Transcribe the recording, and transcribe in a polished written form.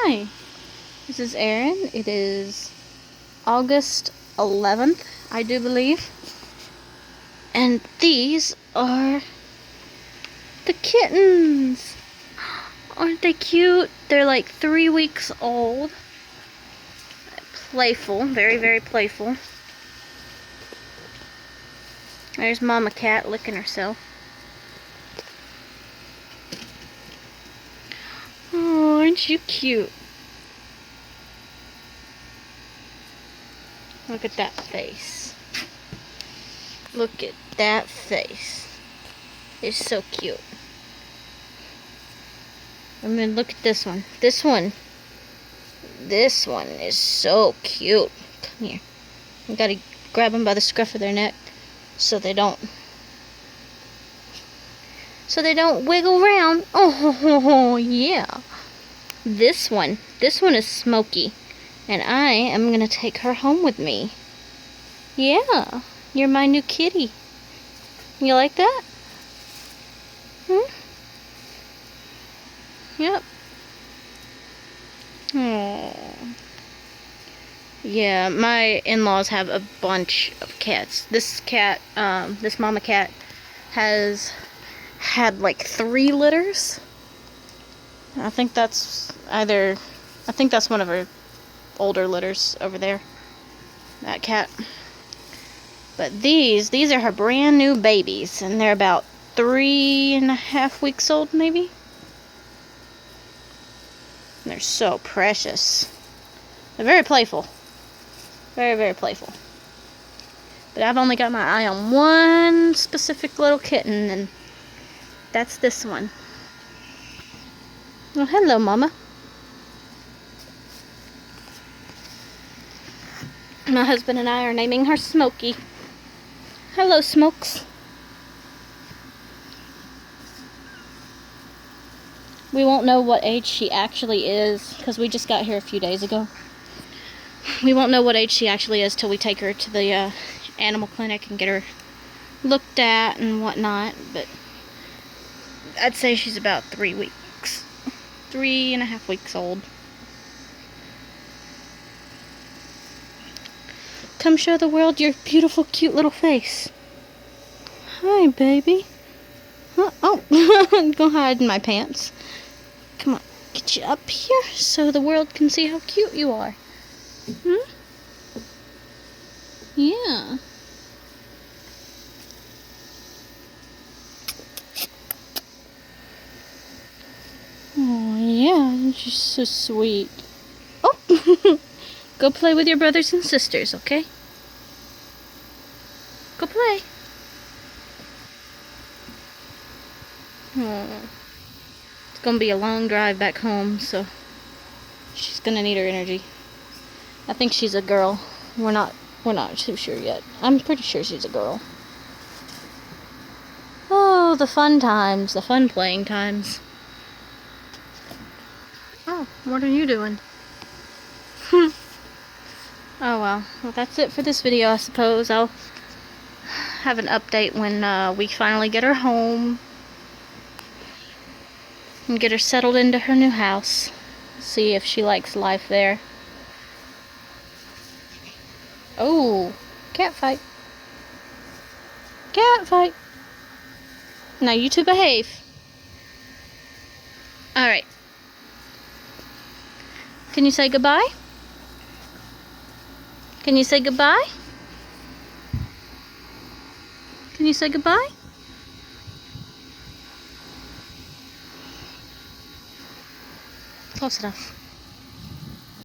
Hi, this is Erin. It is August 11th, I do believe. And these are the kittens. Aren't they cute? They're like 3 weeks old. Playful, very, very playful. There's Mama Cat licking herself. Oh, aren't you cute? Look at that face. Look at that face. It's so cute. And then look at this one. This one is so cute. Come here. You gotta grab them by the scruff of their neck so they don't wiggle around. Oh yeah. This one is Smokey, and I am gonna take her home with me. Yeah, you're my new kitty. You like that? Yep. Aww. Yeah, my in-laws have a bunch of cats. This cat, this Mama Cat, has had like 3 litters. I think that's one of her older litters over there. That cat. But these are her brand new babies, and they're about 3.5 weeks old, maybe. And they're so precious. They're very playful. Very, very playful. But I've only got my eye on one specific little kitten, and that's this one. Oh, hello, Mama. My husband and I are naming her Smokey. Hello, Smokes. We won't know what age she actually is, because we just got here a few days ago. We won't know what age she actually is till we take her to the animal clinic and get her looked at and whatnot. But I'd say she's about 3 weeks. 3.5 weeks old. Come show the world your beautiful, cute little face. Hi, baby. Huh? Oh, go hide in my pants. Come on, get you up here so the world can see how cute you are. Yeah. Oh, yeah, she's so sweet. Oh, go play with your brothers and sisters, okay? Go play. Oh. It's gonna be a long drive back home, so she's gonna need her energy. I think she's a girl. We're not too sure yet. I'm pretty sure she's a girl. Oh, the fun times, the fun playing times. Oh, what are you doing? Oh well. Well, that's it for this video, I suppose. I'll have an update when we finally get her home and get her settled into her new house. See if she likes life there. Oh, cat fight. Cat fight. Now you two behave. Alright. Can you say goodbye? Can you say goodbye? Can you say goodbye? Close enough.